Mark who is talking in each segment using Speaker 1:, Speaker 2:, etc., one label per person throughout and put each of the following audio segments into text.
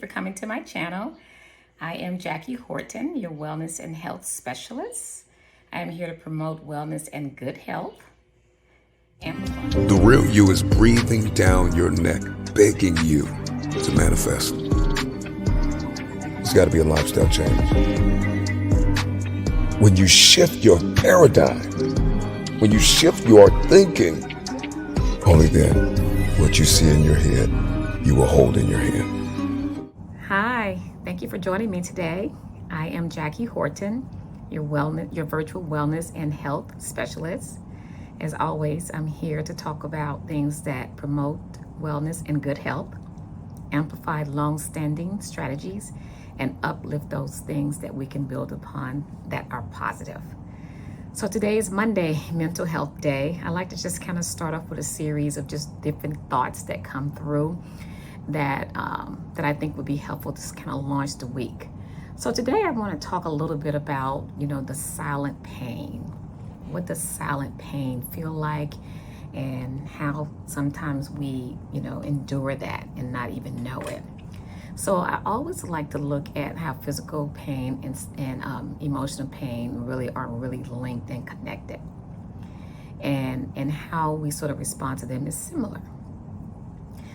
Speaker 1: For coming to my channel. I am Jackie Horton, your wellness and health specialist. I am here to promote wellness and good health.
Speaker 2: The real you is breathing down your neck, begging you to manifest. It's got to be a lifestyle change. When you shift your paradigm, when you shift your thinking, only then what you see in your head, you will hold in your hand.
Speaker 1: Hi, thank you for joining me today. I am Jackie Horton, your virtual wellness and health specialist. As always, I'm here to talk about things that promote wellness and good health, amplify long-standing strategies, and uplift those things that we can build upon that are positive. So today is Monday, Mental Health Day. I like to just kind of start off with a series of just different thoughts that come through that I think would be helpful to kind of launch the week. So today I want to talk a little bit about, the silent pain. What does silent pain feel like, and how sometimes we, endure that and not even know it. So I always like to look at how physical pain and emotional pain really are really linked and connected, and how we sort of respond to them is similar.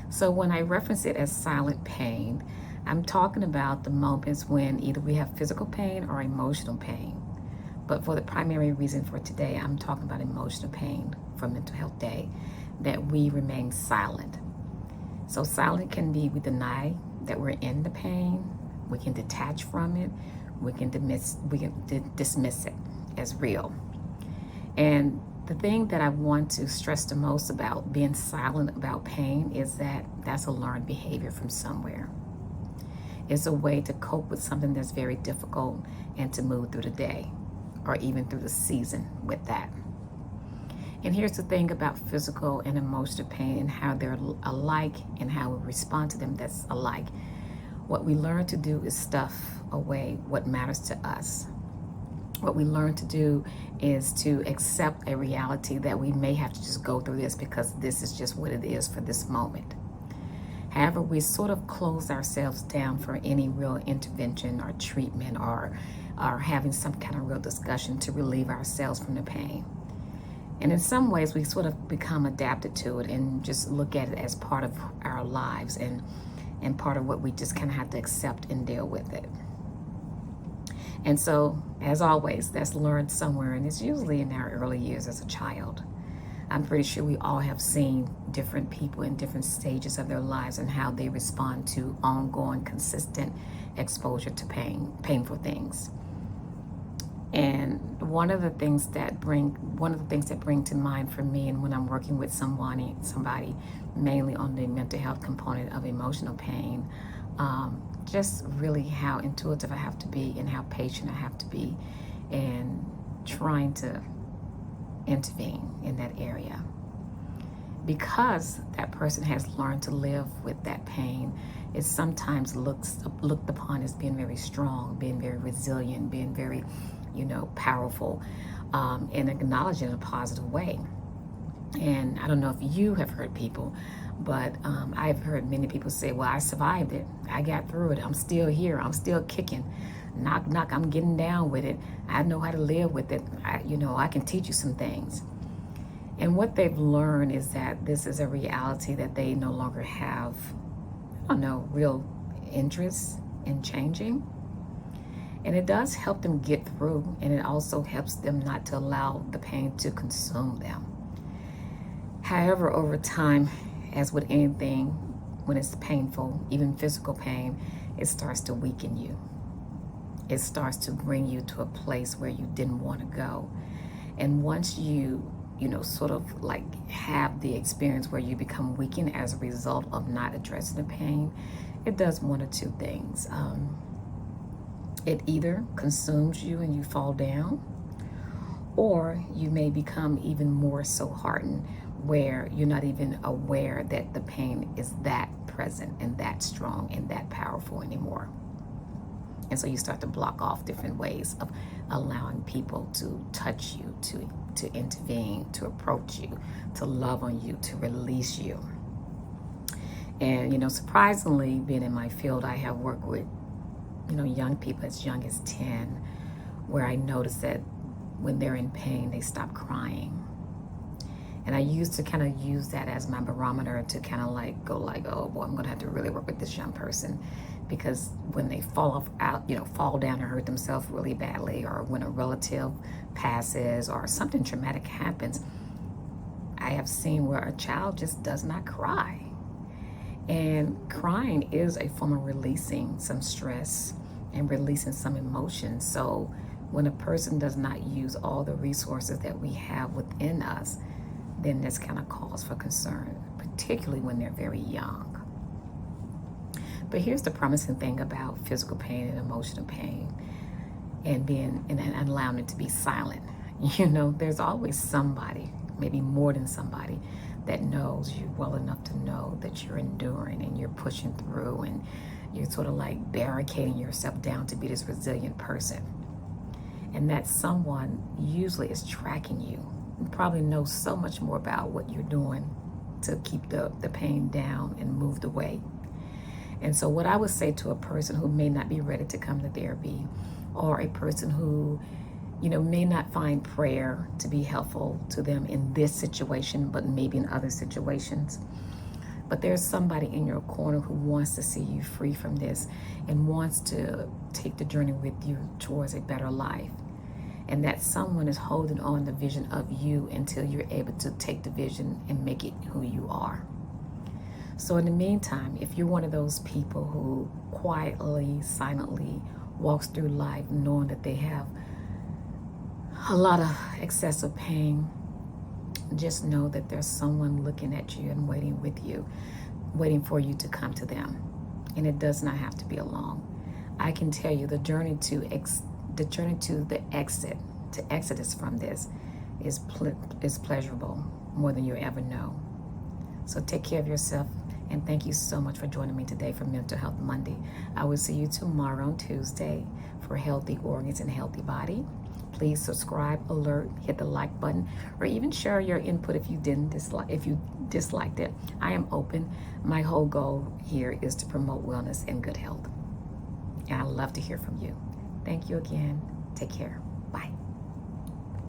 Speaker 1: So when I reference it as silent pain, I'm talking about the moments when either we have physical pain or emotional pain. But for the primary reason for today, I'm talking about emotional pain for Mental Health Day, that we remain silent. So silent can be we deny that we're in the pain, we can detach from it, we can dismiss it as real. And the thing that I want to stress the most about being silent about pain is that that's a learned behavior from somewhere. It's a way to cope with something that's very difficult and to move through the day or even through the season with that. And here's the thing about physical and emotional pain and how they're alike and how we respond to them that's alike. What we learn to do is stuff away what matters to us. What we learn to do is to accept a reality that we may have to just go through this because this is just what it is for this moment. However, we sort of close ourselves down for any real intervention or treatment or having some kind of real discussion to relieve ourselves from the pain. And in some ways, we sort of become adapted to it and just look at it as part of our lives and part of what we just kind of have to accept and deal with it. And so, as always, that's learned somewhere, and it's usually in our early years as a child. I'm pretty sure we all have seen different people in different stages of their lives and how they respond to ongoing, consistent exposure to painful things. And one of the things that bring to mind for me, and when I'm working with somebody mainly on the mental health component of emotional pain, just really how intuitive I have to be and how patient I have to be in trying to intervene in that area. Because that person has learned to live with that pain, it sometimes looked upon as being very strong, being very resilient, being very, powerful, and acknowledged in a positive way. And I don't know if you have heard people, but I've heard many people say, well, I survived it. I got through it. I'm still here. I'm still kicking. Knock, knock. I'm getting down with it. I know how to live with it. I can teach you some things. And what they've learned is that this is a reality that they no longer have, real interest in changing. And it does help them get through, and it also helps them not to allow the pain to consume them. However, over time, as with anything, when it's painful, even physical pain, it starts to weaken you. It starts to bring you to a place where you didn't want to go. And once you, sort of like have the experience where you become weakened as a result of not addressing the pain, it does one of two things. It either consumes you and you fall down, or you may become even more so hardened where you're not even aware that the pain is that present and that strong and that powerful anymore. And so you start to block off different ways of allowing people to touch you, to intervene, to approach you, to love on you, to release you. And, surprisingly, being in my field, I have worked with, young people as young as 10, where I noticed that when they're in pain, they stop crying. And I used to kind of use that as my barometer to kind of oh boy, I'm going to have to really work with this young person, because when they fall down and hurt themselves really badly, or when a relative passes or something traumatic happens, I have seen where a child just does not cry. And crying is a form of releasing some stress and releasing some emotion. So when a person does not use all the resources that we have within us, then that's kind of cause for concern, particularly when they're very young. But here's the promising thing about physical pain and emotional pain and allowing it to be silent. There's always somebody, maybe more than somebody, that knows you well enough to know that you're enduring and you're pushing through, and you're sort of like barricading yourself down to be this resilient person. And that someone usually is tracking you and probably knows so much more about what you're doing to keep the pain down and moved away. And so what I would say to a person who may not be ready to come to therapy, or a person who may not find prayer to be helpful to them in this situation, but maybe in other situations. But there's somebody in your corner who wants to see you free from this and wants to take the journey with you towards a better life. And that someone is holding on the vision of you until you're able to take the vision and make it who you are. So in the meantime, if you're one of those people who quietly, silently walks through life knowing that they have a lot of excessive pain, just know that there's someone looking at you and waiting for you to come to them. And it does not have to be alone. I can tell you the journey to the exodus from this is pleasurable more than you ever know. So take care of yourself, and thank you so much for joining me today for Mental Health Monday. I will see you tomorrow on Tuesday for Healthy Organs and Healthy Body. Please subscribe, alert, hit the like button, or even share your input if you disliked it. I am open. My whole goal here is to promote wellness and good health. And I love to hear from you. Thank you again. Take care.